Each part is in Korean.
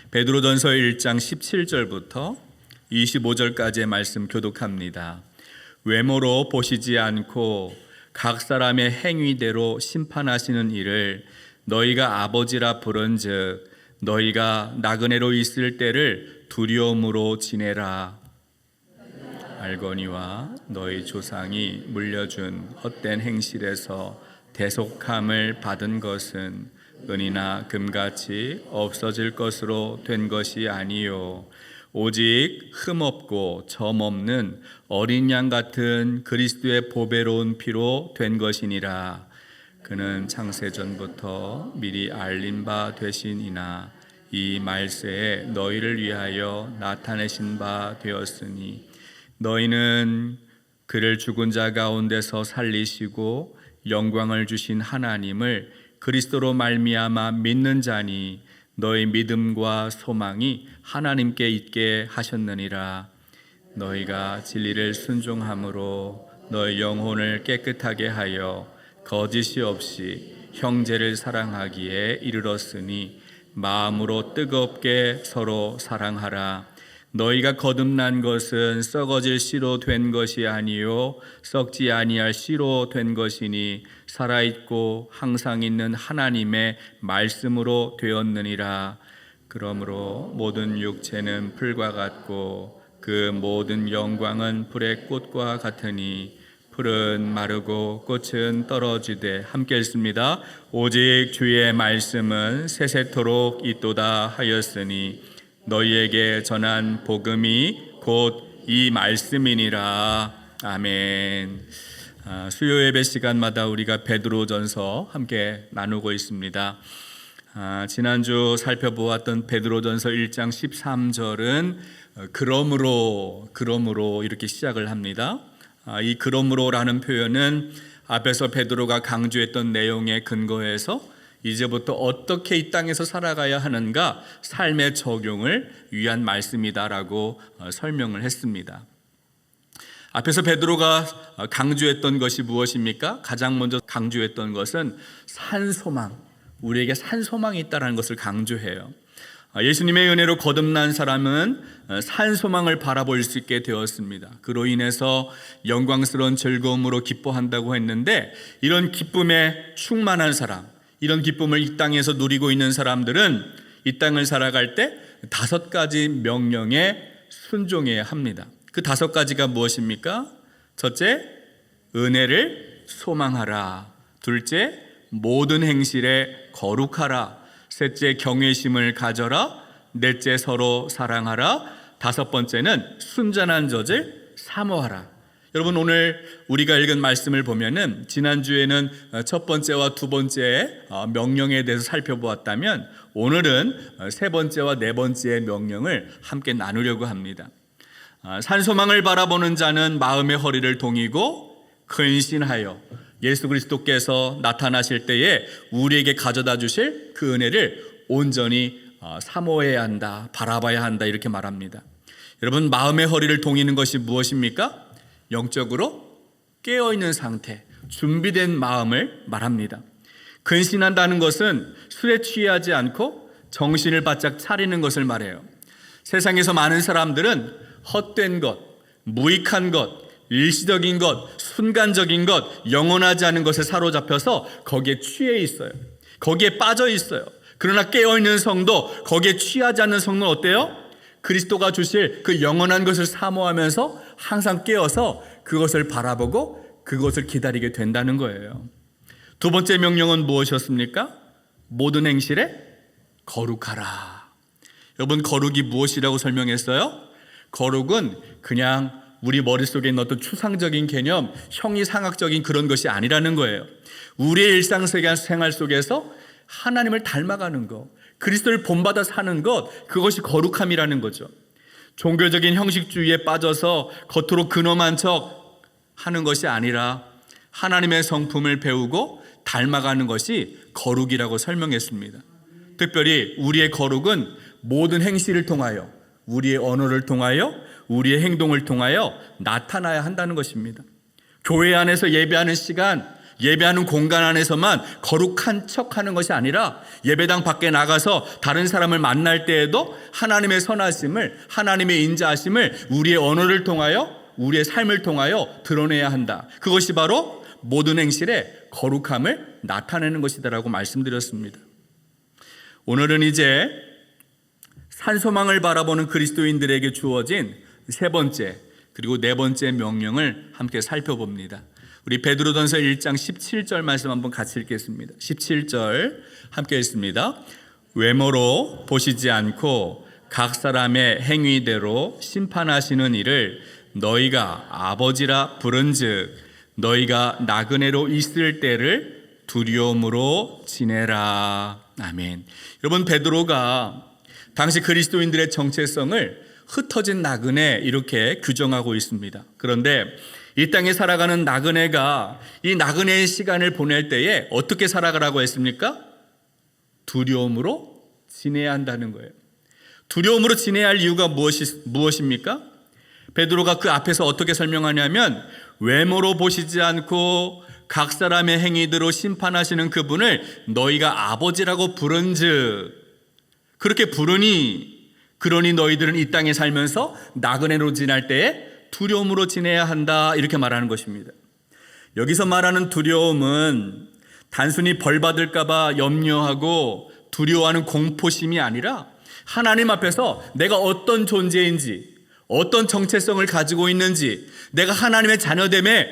베드로전서 1장 17절부터 25절까지의 말씀 교독합니다. 외모로 보시지 않고 각 사람의 행위대로 심판하시는 이를 너희가 아버지라 부른즉 너희가 나그네로 있을 때를 두려움으로 지내라. 알거니와 너희 조상이 물려준 헛된 행실에서 대속함을 받은 것은 은이나 금같이 없어질 것으로 된 것이 아니요 오직 흠없고 점없는 어린 양 같은 그리스도의 보배로운 피로 된 것이니라. 그는 창세전부터 미리 알린 바 되시니나 이 말세에 너희를 위하여 나타내신 바 되었으니 너희는 그를 죽은 자 가운데서 살리시고 영광을 주신 하나님을 그리스도로 말미암아 믿는 자니 너희 믿음과 소망이 하나님께 있게 하셨느니라. 너희가 진리를 순종함으로 너희 영혼을 깨끗하게 하여 거짓이 없이 형제를 사랑하기에 이르렀으니 마음으로 뜨겁게 서로 사랑하라. 너희가 거듭난 것은 썩어질 씨로 된 것이 아니요 썩지 아니할 씨로 된 것이니 살아있고 항상 있는 하나님의 말씀으로 되었느니라. 그러므로 모든 육체는 풀과 같고 그 모든 영광은 불의 꽃과 같으니 풀은 마르고 꽃은 떨어지되 함께 읽습니다. 오직 주의 말씀은 세세토록 있도다 하였으니 너희에게 전한 복음이 곧 이 말씀이니라. 아멘. 수요 예배 시간마다 우리가 베드로전서 함께 나누고 있습니다. 지난주 살펴보았던 베드로전서 1장 13절은 그러므로 이렇게 시작을 합니다. 이 그러므로라는 표현은 앞에서 베드로가 강조했던 내용에 근거해서 이제부터 어떻게 이 땅에서 살아가야 하는가 삶의 적용을 위한 말씀이다라고 설명을 했습니다. 앞에서 베드로가 강조했던 것이 무엇입니까? 가장 먼저 강조했던 것은 산소망, 우리에게 산소망이 있다는 것을 강조해요. 예수님의 은혜로 거듭난 사람은 산소망을 바라볼 수 있게 되었습니다. 그로 인해서 영광스러운 즐거움으로 기뻐한다고 했는데, 이런 기쁨에 충만한 사람, 이런 기쁨을 이 땅에서 누리고 있는 사람들은 이 땅을 살아갈 때 5가지 명령에 순종해야 합니다. 그 5가지가 무엇입니까? 첫째, 은혜를 소망하라. 둘째, 모든 행실에 거룩하라. 셋째, 경외심을 가져라. 넷째, 서로 사랑하라. 5번째는 순전한 젖을 사모하라. 여러분, 오늘 우리가 읽은 말씀을 보면은 지난주에는 첫 번째와 두 번째의 명령에 대해서 살펴보았다면 오늘은 세 번째와 네 번째의 명령을 함께 나누려고 합니다. 산소망을 바라보는 자는 마음의 허리를 동이고 근신하여 예수 그리스도께서 나타나실 때에 우리에게 가져다 주실 그 은혜를 온전히 사모해야 한다, 바라봐야 한다, 이렇게 말합니다. 여러분, 마음의 허리를 동이는 것이 무엇입니까? 영적으로 깨어있는 상태, 준비된 마음을 말합니다. 근신한다는 것은 술에 취하지 않고 정신을 바짝 차리는 것을 말해요. 세상에서 많은 사람들은 헛된 것, 무익한 것, 일시적인 것, 순간적인 것, 영원하지 않은 것에 사로잡혀서 거기에 취해 있어요. 거기에 빠져 있어요. 그러나 깨어있는 성도, 거기에 취하지 않는 성도는 어때요? 그리스도가 주실 그 영원한 것을 사모하면서 항상 깨어서 그것을 바라보고 그것을 기다리게 된다는 거예요. 두 번째 명령은 무엇이었습니까? 모든 행실에 거룩하라. 여러분, 거룩이 무엇이라고 설명했어요? 거룩은 그냥 우리 머릿속에 있는 어떤 추상적인 개념, 형이상학적인 그런 것이 아니라는 거예요. 우리의 일상생활 속에서 하나님을 닮아가는 것, 그리스도를 본받아 사는 것, 그것이 거룩함이라는 거죠. 종교적인 형식주의에 빠져서 겉으로 근엄한 척 하는 것이 아니라 하나님의 성품을 배우고 닮아가는 것이 거룩이라고 설명했습니다. 특별히 우리의 거룩은 모든 행실을 통하여, 우리의 언어를 통하여, 우리의 행동을 통하여 나타나야 한다는 것입니다. 교회 안에서 예배하는 시간, 예배하는 공간 안에서만 거룩한 척하는 것이 아니라 예배당 밖에 나가서 다른 사람을 만날 때에도 하나님의 선하심을, 하나님의 인자하심을 우리의 언어를 통하여, 우리의 삶을 통하여 드러내야 한다. 그것이 바로 모든 행실에 거룩함을 나타내는 것이다라고 말씀드렸습니다. 오늘은 이제 산소망을 바라보는 그리스도인들에게 주어진 세 번째 그리고 네 번째 명령을 함께 살펴봅니다. 우리 베드로전서 1장 17절 말씀 한번 같이 읽겠습니다. 17절 함께 읽습니다. 외모로 보시지 않고 각 사람의 행위대로 심판하시는 이를 너희가 아버지라 부른즉 너희가 나그네로 있을 때를 두려움으로 지내라. 아멘. 여러분, 베드로가 당시 그리스도인들의 정체성을 흩어진 나그네 이렇게 규정하고 있습니다. 그런데 이 땅에 살아가는 나그네가 이 나그네의 시간을 보낼 때에 어떻게 살아가라고 했습니까? 두려움으로 지내야 한다는 거예요. 두려움으로 지내야 할 이유가 무엇입니까? 베드로가 그 앞에서 어떻게 설명하냐면 외모로 보시지 않고 각 사람의 행위대로 심판하시는 그분을 너희가 아버지라고 부른즉 그렇게 부르니 그러니 너희들은 이 땅에 살면서 나그네로 지낼 때에 두려움으로 지내야 한다 이렇게 말하는 것입니다. 여기서 말하는 두려움은 단순히 벌 받을까 봐 염려하고 두려워하는 공포심이 아니라 하나님 앞에서 내가 어떤 존재인지 어떤 정체성을 가지고 있는지 내가 하나님의 자녀됨에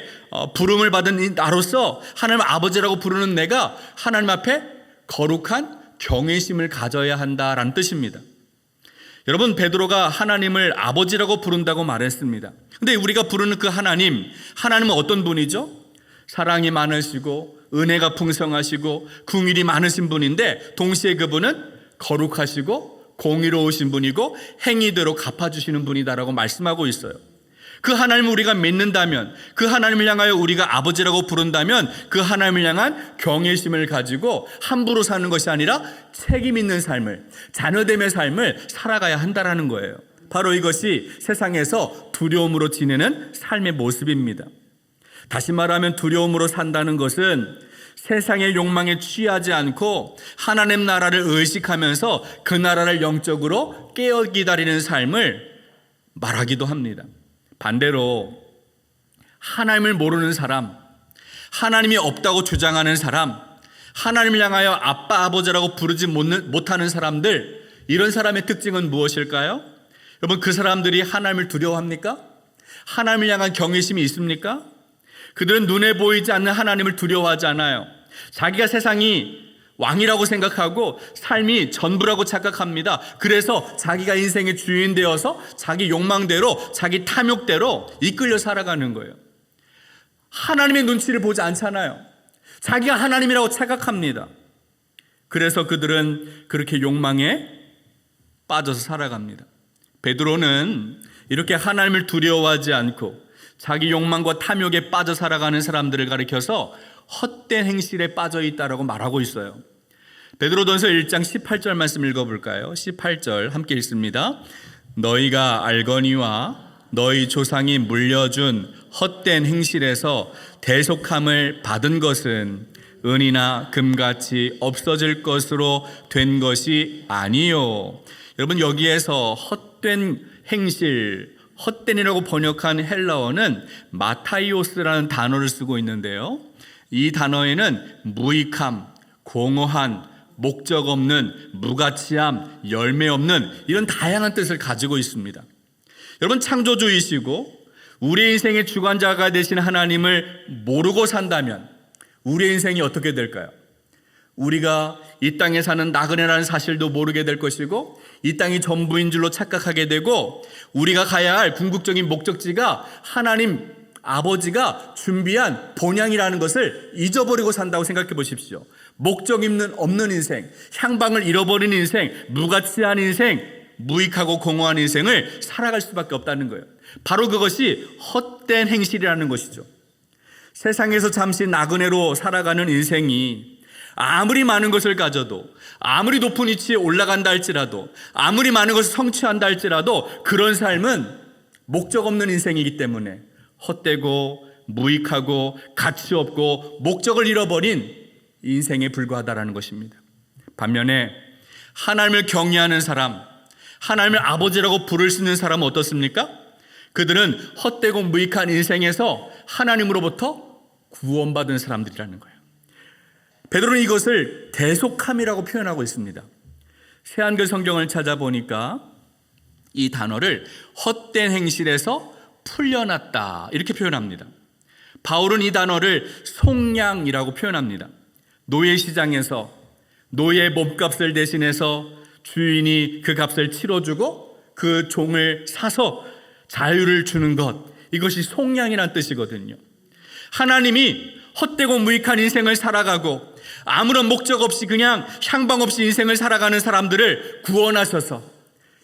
부름을 받은 나로서 하나님 아버지라고 부르는 내가 하나님 앞에 거룩한 경외심을 가져야 한다라는 뜻입니다. 여러분, 베드로가 하나님을 아버지라고 부른다고 말했습니다. 근데 우리가 부르는 그 하나님은 어떤 분이죠? 사랑이 많으시고 은혜가 풍성하시고 긍휼이 많으신 분인데 동시에 그분은 거룩하시고 공의로우신 분이고 행위대로 갚아주시는 분이다라고 말씀하고 있어요. 그 하나님을 우리가 믿는다면, 그 하나님을 향하여 우리가 아버지라고 부른다면 그 하나님을 향한 경외심을 가지고 함부로 사는 것이 아니라 책임 있는 삶을, 자녀됨의 삶을 살아가야 한다라는 거예요. 바로 이것이 세상에서 두려움으로 지내는 삶의 모습입니다. 다시 말하면 두려움으로 산다는 것은 세상의 욕망에 취하지 않고 하나님 나라를 의식하면서 그 나라를 영적으로 깨어 기다리는 삶을 말하기도 합니다. 반대로 하나님을 모르는 사람, 하나님이 없다고 주장하는 사람, 하나님을 향하여 아빠 아버지라고 부르지 못하는 사람들, 이런 사람의 특징은 무엇일까요? 여러분, 그 사람들이 하나님을 두려워합니까? 하나님을 향한 경외심이 있습니까? 그들은 눈에 보이지 않는 하나님을 두려워하지 않아요. 자기가 세상이 왕이라고 생각하고 삶이 전부라고 착각합니다. 그래서 자기가 인생의 주인 되어서 자기 욕망대로, 자기 탐욕대로 이끌려 살아가는 거예요. 하나님의 눈치를 보지 않잖아요. 자기가 하나님이라고 착각합니다. 그래서 그들은 그렇게 욕망에 빠져서 살아갑니다. 베드로는 이렇게 하나님을 두려워하지 않고 자기 욕망과 탐욕에 빠져 살아가는 사람들을 가리켜서 헛된 행실에 빠져 있다라고 말하고 있어요. 베드로전서 1장 18절 말씀 읽어볼까요? 18절 함께 읽습니다. 너희가 알거니와 너희 조상이 물려준 헛된 행실에서 대속함을 받은 것은 은이나 금같이 없어질 것으로 된 것이 아니요. 여러분, 여기에서 헛된 행실, 헛된이라고 번역한 헬라어는 마타이오스라는 단어를 쓰고 있는데요. 이 단어에는 무익함, 공허한, 목적 없는, 무가치함, 열매 없는 이런 다양한 뜻을 가지고 있습니다. 여러분, 창조주이시고 우리 인생의 주관자가 되신 하나님을 모르고 산다면 우리 인생이 어떻게 될까요? 우리가 이 땅에 사는 나그네라는 사실도 모르게 될 것이고 이 땅이 전부인 줄로 착각하게 되고 우리가 가야 할 궁극적인 목적지가 하나님 아버지가 준비한 본향이라는 것을 잊어버리고 산다고 생각해 보십시오. 목적 없는 인생, 향방을 잃어버린 인생, 무가치한 인생, 무익하고 공허한 인생을 살아갈 수밖에 없다는 거예요. 바로 그것이 헛된 행실이라는 것이죠. 세상에서 잠시 나그네로 살아가는 인생이 아무리 많은 것을 가져도, 아무리 높은 위치에 올라간다 할지라도, 아무리 많은 것을 성취한다 할지라도 그런 삶은 목적 없는 인생이기 때문에 헛되고 무익하고 가치 없고 목적을 잃어버린 인생에 불과하다라는 것입니다. 반면에 하나님을 경외하는 사람, 하나님을 아버지라고 부를 수 있는 사람은 어떻습니까? 그들은 헛되고 무익한 인생에서 하나님으로부터 구원받은 사람들이라는 거예요. 베드로는 이것을 대속함이라고 표현하고 있습니다. 새한글 성경을 찾아보니까 이 단어를 헛된 행실에서 풀려났다 이렇게 표현합니다. 바울은 이 단어를 속량이라고 표현합니다. 노예 시장에서 노예의 몸값을 대신해서 주인이 그 값을 치러주고 그 종을 사서 자유를 주는 것, 이것이 속량이란 뜻이거든요. 하나님이 헛되고 무익한 인생을 살아가고 아무런 목적 없이 그냥 향방 없이 인생을 살아가는 사람들을 구원하셔서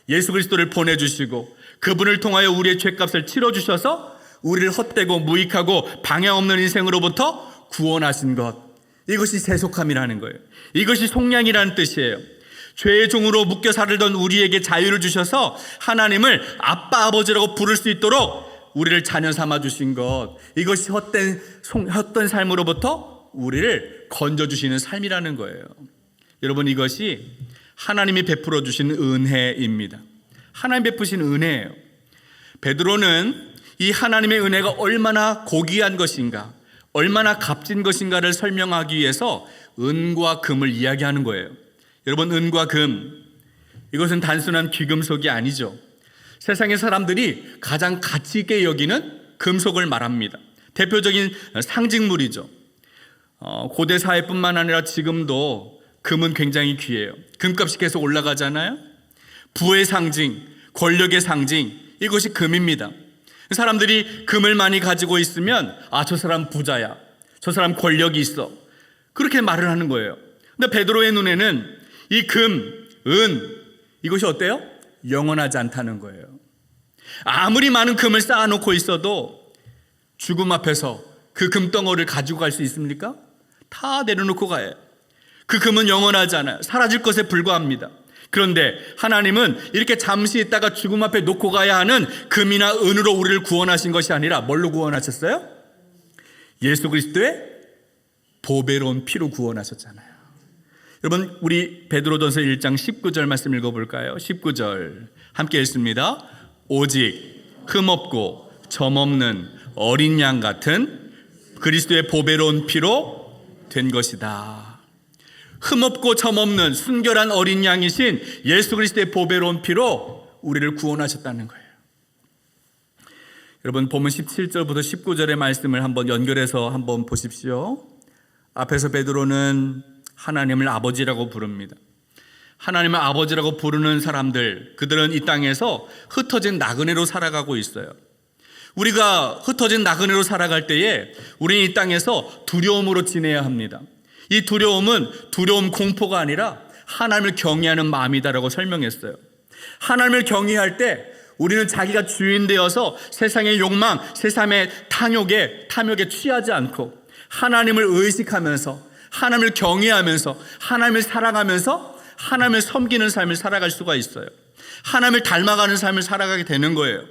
예수 그리스도를 보내주시고 그분을 통하여 우리의 죄값을 치러주셔서 우리를 헛되고 무익하고 방향 없는 인생으로부터 구원하신 것, 이것이 세속함이라는 거예요. 이것이 속량이라는 뜻이에요. 죄의 종으로 묶여 살던 우리에게 자유를 주셔서 하나님을 아빠 아버지라고 부를 수 있도록 우리를 자녀 삼아 주신 것, 이것이 헛된 삶으로부터 우리를 건져주시는 삶이라는 거예요. 여러분, 이것이 하나님이 베풀어 주신 은혜입니다. 하나님 베푸신 은혜예요. 베드로는 이 하나님의 은혜가 얼마나 고귀한 것인가, 얼마나 값진 것인가를 설명하기 위해서 은과 금을 이야기하는 거예요. 여러분, 은과 금, 이것은 단순한 귀금속이 아니죠. 세상의 사람들이 가장 가치 있게 여기는 금속을 말합니다. 대표적인 상징물이죠. 고대 사회뿐만 아니라 지금도 금은 굉장히 귀해요. 금값이 계속 올라가잖아요. 부의 상징, 권력의 상징, 이것이 금입니다. 사람들이 금을 많이 가지고 있으면 저 사람 부자야, 저 사람 권력이 있어, 그렇게 말을 하는 거예요. 근데 베드로의 눈에는 이 금, 은, 이것이 어때요? 영원하지 않다는 거예요. 아무리 많은 금을 쌓아놓고 있어도 죽음 앞에서 그 금덩어리를 가지고 갈 수 있습니까? 다 내려놓고 가요. 그 금은 영원하지 않아요. 사라질 것에 불과합니다. 그런데 하나님은 이렇게 잠시 있다가 죽음 앞에 놓고 가야 하는 금이나 은으로 우리를 구원하신 것이 아니라 뭘로 구원하셨어요? 예수 그리스도의 보배로운 피로 구원하셨잖아요. 여러분, 우리 베드로전서 1장 19절 말씀 읽어볼까요? 19절 함께 읽습니다. 오직 흠없고 점없는 어린 양 같은 그리스도의 보배로운 피로 된 것이다. 흠없고 점없는 순결한 어린 양이신 예수 그리스도의 보배로운 피로 우리를 구원하셨다는 거예요. 여러분, 본문 17절부터 19절의 말씀을 한번 연결해서 한번 보십시오. 앞에서 베드로는 하나님을 아버지라고 부릅니다. 하나님을 아버지라고 부르는 사람들, 그들은 이 땅에서 흩어진 나그네로 살아가고 있어요. 우리가 흩어진 나그네로 살아갈 때에 우리는 이 땅에서 두려움으로 지내야 합니다. 이 두려움은 두려움 공포가 아니라 하나님을 경외하는 마음이다라고 설명했어요. 하나님을 경외할 때 우리는 자기가 주인 되어서 세상의 욕망, 세상의 탐욕에 취하지 않고 하나님을 의식하면서 하나님을 경외하면서 하나님을 사랑하면서 하나님을 섬기는 삶을 살아갈 수가 있어요. 하나님을 닮아가는 삶을 살아가게 되는 거예요.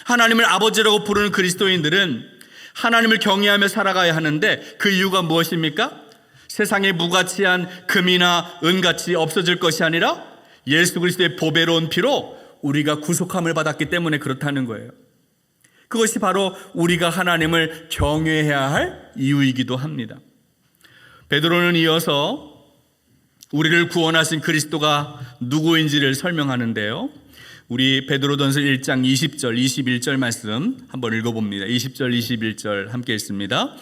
하나님을 아버지라고 부르는 그리스도인들은 하나님을 경외하며 살아가야 하는데 그 이유가 무엇입니까? 세상에 무가치한 금이나 은같이 없어질 것이 아니라 예수 그리스도의 보배로운 피로 우리가 구속함을 받았기 때문에 그렇다는 거예요. 그것이 바로 우리가 하나님을 경외해야 할 이유이기도 합니다. 베드로는 이어서 우리를 구원하신 그리스도가 누구인지를 설명하는데요. 우리 베드로전서 1장 20절, 21절 말씀 한번 읽어봅니다. 20절, 21절 함께 읽습니다.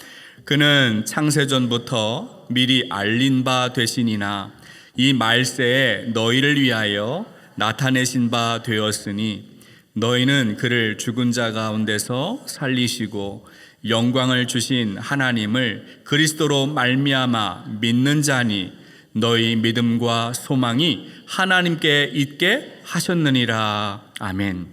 그는 창세전부터 미리 알린 바 되시니나 이 말세에 너희를 위하여 나타내신 바 되었으니 너희는 그를 죽은 자 가운데서 살리시고 영광을 주신 하나님을 그리스도로 말미암아 믿는 자니 너희 믿음과 소망이 하나님께 있게 하셨느니라. 아멘.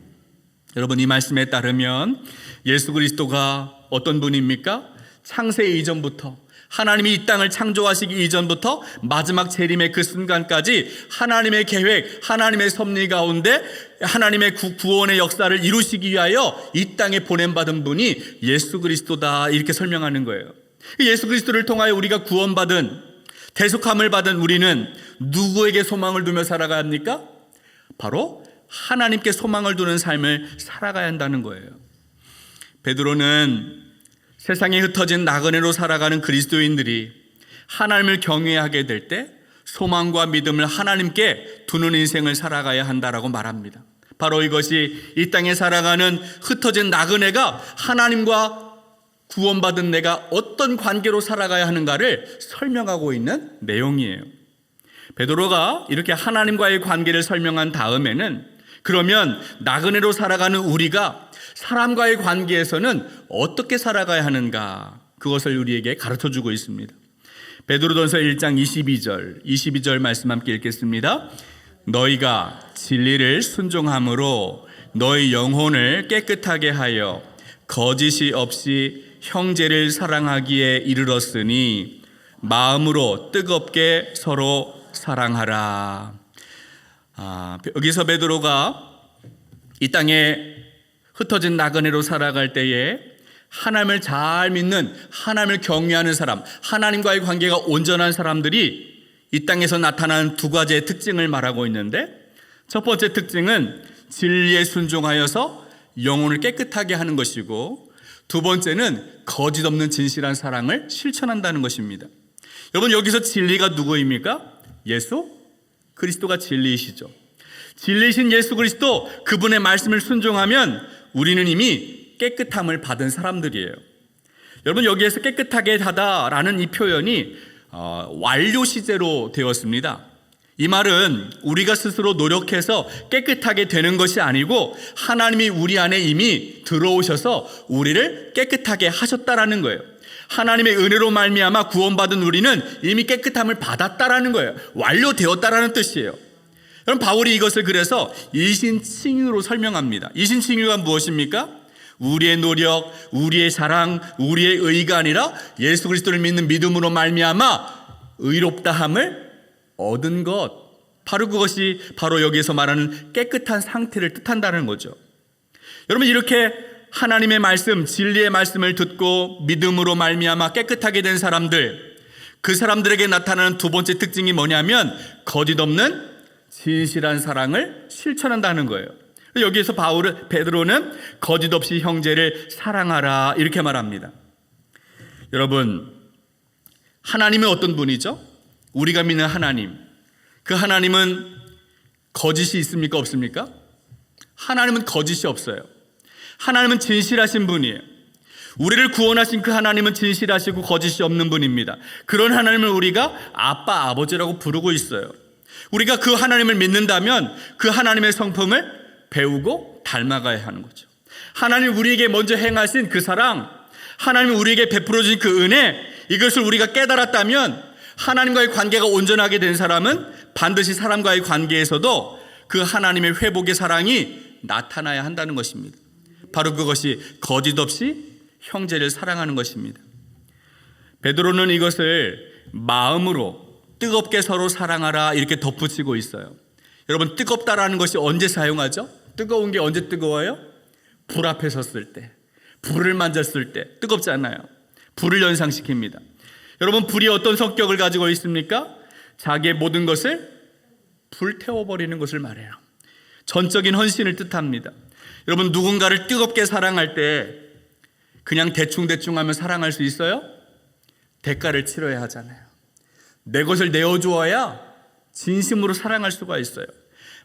여러분, 이 말씀에 따르면 예수 그리스도가 어떤 분입니까? 창세 이전부터 하나님이 이 땅을 창조하시기 이전부터 마지막 재림의 그 순간까지 하나님의 계획, 하나님의 섭리 가운데 하나님의 구원의 역사를 이루시기 위하여 이 땅에 보냄받은 분이 예수 그리스도다, 이렇게 설명하는 거예요. 예수 그리스도를 통하여 우리가 구원받은, 대속함을 받은 우리는 누구에게 소망을 두며 살아가야 합니까? 바로 하나님께 소망을 두는 삶을 살아가야 한다는 거예요. 베드로는 세상에 흩어진 나그네로 살아가는 그리스도인들이 하나님을 경외하게 될 때 소망과 믿음을 하나님께 두는 인생을 살아가야 한다라고 말합니다. 바로 이것이 이 땅에 살아가는 흩어진 나그네가 하나님과 구원받은 내가 어떤 관계로 살아가야 하는가를 설명하고 있는 내용이에요. 베드로가 이렇게 하나님과의 관계를 설명한 다음에는 그러면 나그네로 살아가는 우리가 사람과의 관계에서는 어떻게 살아가야 하는가, 그것을 우리에게 가르쳐주고 있습니다. 베드로전서 1장 22절 말씀 함께 읽겠습니다. 너희가 진리를 순종함으로 너희 영혼을 깨끗하게 하여 거짓이 없이 형제를 사랑하기에 이르렀으니 마음으로 뜨겁게 서로 사랑하라. 여기서 베드로가 이 땅에 흩어진 나그네로 살아갈 때에 하나님을 잘 믿는, 하나님을 경외하는 사람, 하나님과의 관계가 온전한 사람들이 이 땅에서 나타나는 두 가지의 특징을 말하고 있는데, 첫 번째 특징은 진리에 순종하여서 영혼을 깨끗하게 하는 것이고, 두 번째는 거짓 없는 진실한 사랑을 실천한다는 것입니다. 여러분, 여기서 진리가 누구입니까? 예수 그리스도가 진리이시죠. 진리이신 예수 그리스도, 그분의 말씀을 순종하면 우리는 이미 깨끗함을 받은 사람들이에요. 여러분, 여기에서 깨끗하게 하다라는 이 표현이 완료 시제로 되었습니다. 이 말은 우리가 스스로 노력해서 깨끗하게 되는 것이 아니고 하나님이 우리 안에 이미 들어오셔서 우리를 깨끗하게 하셨다라는 거예요. 하나님의 은혜로 말미암아 구원받은 우리는 이미 깨끗함을 받았다라는 거예요. 완료되었다라는 뜻이에요. 그럼 바울이 이것을 그래서 이신칭유로 설명합니다. 이신칭유가 무엇입니까? 우리의 노력, 우리의 자랑, 우리의 의가 아니라 예수 그리스도를 믿는 믿음으로 말미암아 의롭다함을 얻은 것, 바로 그것이 바로 여기에서 말하는 깨끗한 상태를 뜻한다는 거죠. 여러분, 이렇게 하나님의 말씀, 진리의 말씀을 듣고 믿음으로 말미암아 깨끗하게 된 사람들, 그 사람들에게 나타나는 두 번째 특징이 뭐냐면 거짓 없는 진실한 사랑을 실천한다는 거예요. 여기에서 베드로는 거짓 없이 형제를 사랑하라, 이렇게 말합니다. 여러분, 하나님은 어떤 분이죠? 우리가 믿는 하나님, 그 하나님은 거짓이 있습니까? 없습니까? 하나님은 거짓이 없어요. 하나님은 진실하신 분이에요. 우리를 구원하신 그 하나님은 진실하시고 거짓이 없는 분입니다. 그런 하나님을 우리가 아빠, 아버지라고 부르고 있어요. 우리가 그 하나님을 믿는다면 그 하나님의 성품을 배우고 닮아가야 하는 거죠. 하나님 우리에게 먼저 행하신 그 사랑, 하나님 우리에게 베풀어 주신 그 은혜, 이것을 우리가 깨달았다면 하나님과의 관계가 온전하게 된 사람은 반드시 사람과의 관계에서도 그 하나님의 회복의 사랑이 나타나야 한다는 것입니다. 바로 그것이 거짓 없이 형제를 사랑하는 것입니다. 베드로는 이것을 마음으로 뜨겁게 서로 사랑하라, 이렇게 덧붙이고 있어요. 여러분, 뜨겁다라는 것이 언제 사용하죠? 뜨거운 게 언제 뜨거워요? 불 앞에 섰을 때, 불을 만졌을 때 뜨겁잖아요. 불을 연상시킵니다. 여러분, 불이 어떤 성격을 가지고 있습니까? 자기의 모든 것을 불태워버리는 것을 말해요. 전적인 헌신을 뜻합니다. 여러분, 누군가를 뜨겁게 사랑할 때 그냥 대충대충 하면 사랑할 수 있어요? 대가를 치러야 하잖아요. 내 것을 내어주어야 진심으로 사랑할 수가 있어요.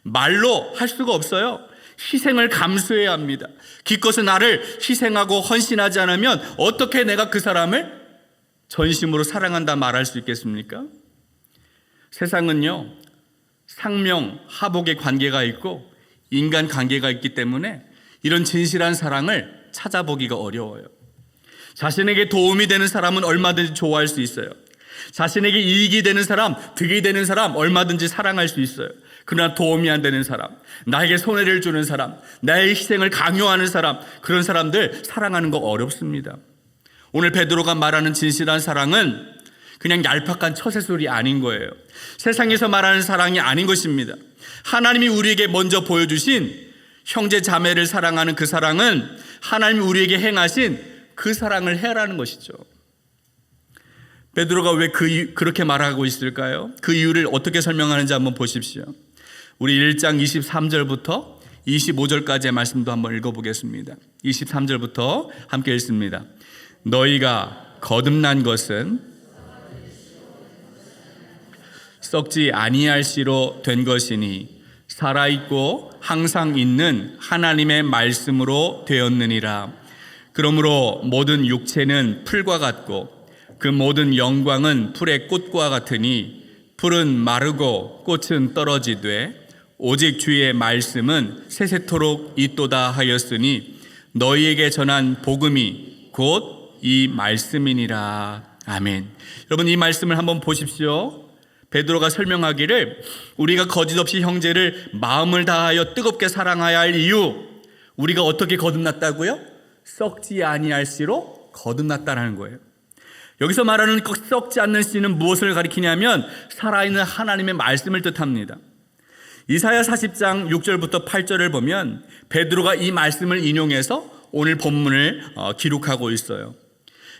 말로 할 수가 없어요. 희생을 감수해야 합니다. 기껏은 나를 희생하고 헌신하지 않으면 어떻게 내가 그 사람을 전심으로 사랑한다 말할 수 있겠습니까? 세상은요, 상명, 하복의 관계가 있고 인간 관계가 있기 때문에 이런 진실한 사랑을 찾아보기가 어려워요. 자신에게 도움이 되는 사람은 얼마든지 좋아할 수 있어요. 자신에게 이익이 되는 사람, 득이 되는 사람 얼마든지 사랑할 수 있어요. 그러나 도움이 안 되는 사람, 나에게 손해를 주는 사람, 나의 희생을 강요하는 사람, 그런 사람들 사랑하는 거 어렵습니다. 오늘 베드로가 말하는 진실한 사랑은 그냥 얄팍한 처세술이 아닌 거예요. 세상에서 말하는 사랑이 아닌 것입니다. 하나님이 우리에게 먼저 보여주신 형제 자매를 사랑하는 그 사랑은 하나님이 우리에게 행하신 그 사랑을 해라는 것이죠. 베드로가 왜 그렇게 말하고 있을까요? 그 이유를 어떻게 설명하는지 한번 보십시오. 우리 1장 23절부터 25절까지의 말씀도 한번 읽어보겠습니다. 23절부터 함께 읽습니다. 너희가 거듭난 것은 썩지 아니할 씨로 된 것이니 살아있고 항상 있는 하나님의 말씀으로 되었느니라. 그러므로 모든 육체는 풀과 같고 그 모든 영광은 풀의 꽃과 같으니 풀은 마르고 꽃은 떨어지되 오직 주의 말씀은 세세토록 있도다 하였으니 너희에게 전한 복음이 곧 이 말씀이니라. 아멘. 여러분, 이 말씀을 한번 보십시오. 베드로가 설명하기를 우리가 거짓없이 형제를 마음을 다하여 뜨겁게 사랑하여야 할 이유, 우리가 어떻게 거듭났다고요? 썩지 아니할 씨로 거듭났다는 거예요. 여기서 말하는 썩지 않는 씨는 무엇을 가리키냐면 살아있는 하나님의 말씀을 뜻합니다. 이사야 40장 6절부터 8절을 보면 베드로가 이 말씀을 인용해서 오늘 본문을 기록하고 있어요.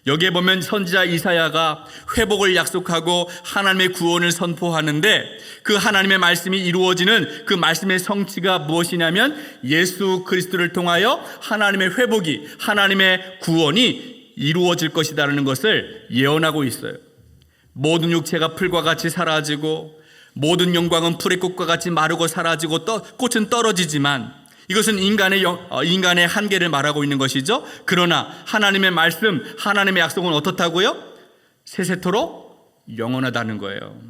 여기에 보면 선지자 이사야가 회복을 약속하고 하나님의 구원을 선포하는데 그 하나님의 말씀이 이루어지는 그 말씀의 성취가 무엇이냐면 예수 그리스도를 통하여 하나님의 회복이, 하나님의 구원이 이루어질 것이라는 것을 예언하고 있어요. 모든 육체가 풀과 같이 사라지고 모든 영광은 풀의 꽃과 같이 마르고 사라지고 꽃은 떨어지지만 이것은 인간의 한계를 말하고 있는 것이죠. 그러나 하나님의 말씀, 하나님의 약속은 어떻다고요? 세세토록 영원하다는 거예요.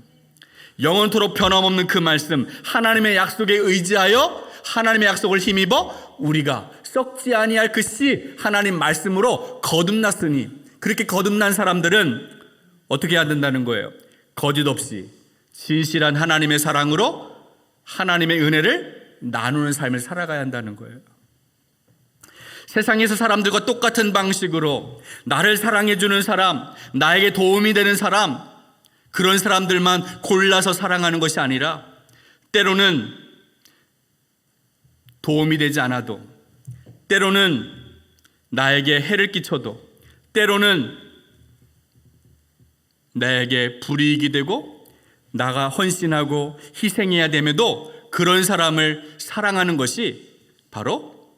영원토록 변함없는 그 말씀, 하나님의 약속에 의지하여 하나님의 약속을 힘입어 우리가 썩지 아니할 그 씨, 하나님 말씀으로 거듭났으니, 그렇게 거듭난 사람들은 어떻게 해야 된다는 거예요? 거짓 없이 진실한 하나님의 사랑으로 하나님의 은혜를 나누는 삶을 살아가야 한다는 거예요. 세상에서 사람들과 똑같은 방식으로 나를 사랑해주는 사람, 나에게 도움이 되는 사람, 그런 사람들만 골라서 사랑하는 것이 아니라 때로는 도움이 되지 않아도, 때로는 나에게 해를 끼쳐도, 때로는 나에게 불이익이 되고 나가 헌신하고 희생해야 됨에도 그런 사람을 사랑하는 것이 바로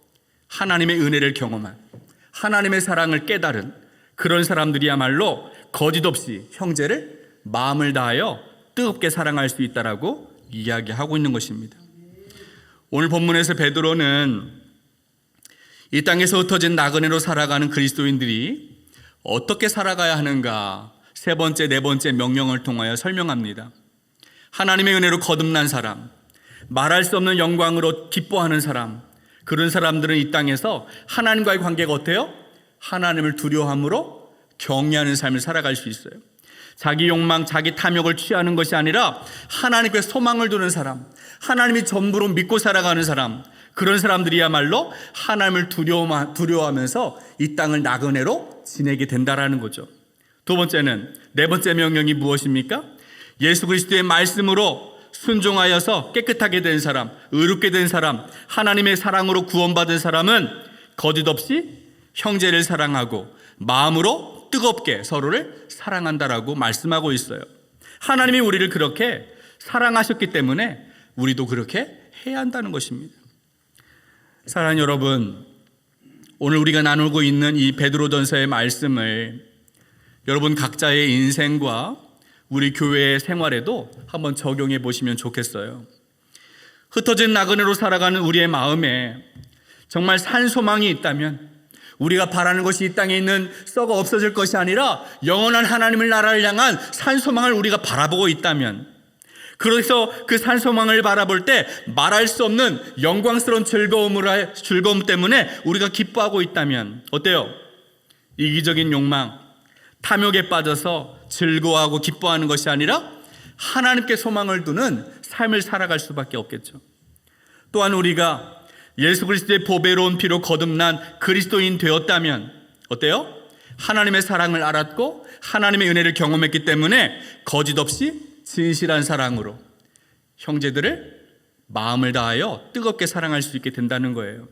하나님의 은혜를 경험한, 하나님의 사랑을 깨달은 그런 사람들이야말로 거짓 없이 형제를 마음을 다하여 뜨겁게 사랑할 수 있다라고 이야기하고 있는 것입니다. 오늘 본문에서 베드로는 이 땅에서 흩어진 나그네로 살아가는 그리스도인들이 어떻게 살아가야 하는가 세 번째, 네 번째 명령을 통하여 설명합니다. 하나님의 은혜로 거듭난 사람, 말할 수 없는 영광으로 기뻐하는 사람, 그런 사람들은 이 땅에서 하나님과의 관계가 어때요? 하나님을 두려워함으로 경외하는 삶을 살아갈 수 있어요. 자기 욕망, 자기 탐욕을 취하는 것이 아니라 하나님께 소망을 두는 사람, 하나님이 전부로 믿고 살아가는 사람, 그런 사람들이야말로 하나님을 두려워하면서 이 땅을 나그네로 지내게 된다라는 거죠. 두 번째는, 네 번째 명령이 무엇입니까? 예수 그리스도의 말씀으로 순종하여서 깨끗하게 된 사람, 의롭게 된 사람, 하나님의 사랑으로 구원받은 사람은 거짓 없이 형제를 사랑하고 마음으로 뜨겁게 서로를 사랑한다라고 말씀하고 있어요. 하나님이 우리를 그렇게 사랑하셨기 때문에 우리도 그렇게 해야 한다는 것입니다. 사랑하는 여러분, 오늘 우리가 나누고 있는 이 베드로전서의 말씀을 여러분 각자의 인생과 우리 교회의 생활에도 한번 적용해 보시면 좋겠어요. 흩어진 나그네로 살아가는 우리의 마음에 정말 산 소망이 있다면, 우리가 바라는 것이 이 땅에 있는 썩어 없어질 것이 아니라 영원한 하나님의 나라를 향한 산 소망을 우리가 바라보고 있다면, 그래서 그 산 소망을 바라볼 때 말할 수 없는 영광스러운 즐거움 때문에 우리가 기뻐하고 있다면 어때요? 이기적인 욕망, 탐욕에 빠져서 즐거워하고 기뻐하는 것이 아니라 하나님께 소망을 두는 삶을 살아갈 수밖에 없겠죠. 또한 우리가 예수 그리스도의 보배로운 피로 거듭난 그리스도인 되었다면 어때요? 하나님의 사랑을 알았고 하나님의 은혜를 경험했기 때문에 거짓 없이 진실한 사랑으로 형제들을 마음을 다하여 뜨겁게 사랑할 수 있게 된다는 거예요.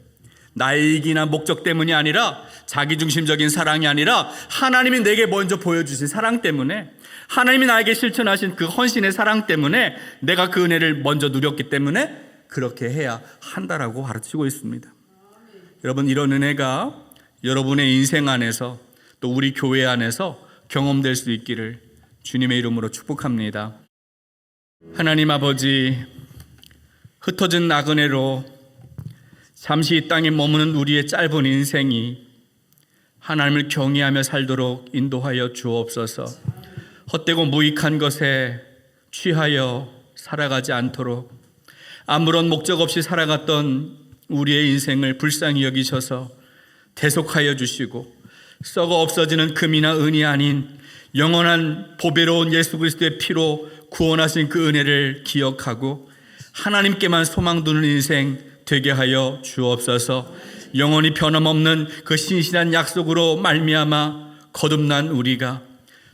나의 이익이나 목적 때문이 아니라, 자기중심적인 사랑이 아니라 하나님이 내게 먼저 보여주신 사랑 때문에, 하나님이 나에게 실천하신 그 헌신의 사랑 때문에 내가 그 은혜를 먼저 누렸기 때문에 그렇게 해야 한다라고 가르치고 있습니다. 여러분, 이런 은혜가 여러분의 인생 안에서 또 우리 교회 안에서 경험될 수 있기를 주님의 이름으로 축복합니다. 하나님 아버지, 흩어진 나그네로 잠시 이 땅에 머무는 우리의 짧은 인생이 하나님을 경외하며 살도록 인도하여 주옵소서. 헛되고 무익한 것에 취하여 살아가지 않도록 아무런 목적 없이 살아갔던 우리의 인생을 불쌍히 여기셔서 대속하여 주시고, 썩어 없어지는 금이나 은이 아닌 영원한 보배로운 예수 그리스도의 피로 구원하신 그 은혜를 기억하고 하나님께만 소망 두는 인생 되게 하여 주옵소서. 영원히 변함없는 그 신실한 약속으로 말미암아 거듭난 우리가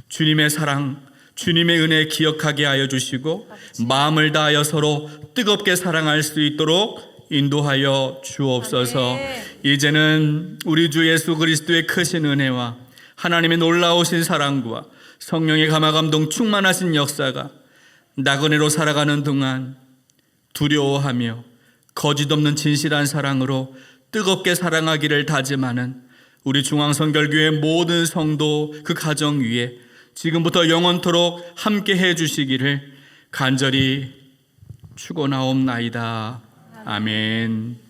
주님의 사랑, 주님의 은혜 기억하게 하여 주시고 마음을 다하여 서로 뜨겁게 사랑할 수 있도록 인도하여 주옵소서. 이제는 우리 주 예수 그리스도의 크신 은혜와 하나님의 놀라우신 사랑과 성령의 감화감동 충만하신 역사가 나그네로 살아가는 동안 두려워하며 거짓 없는 진실한 사랑으로 뜨겁게 사랑하기를 다짐하는 우리 중앙선결교회 모든 성도 그 가정 위에 지금부터 영원토록 함께 해 주시기를 간절히 축원하옵나이다. 아멘.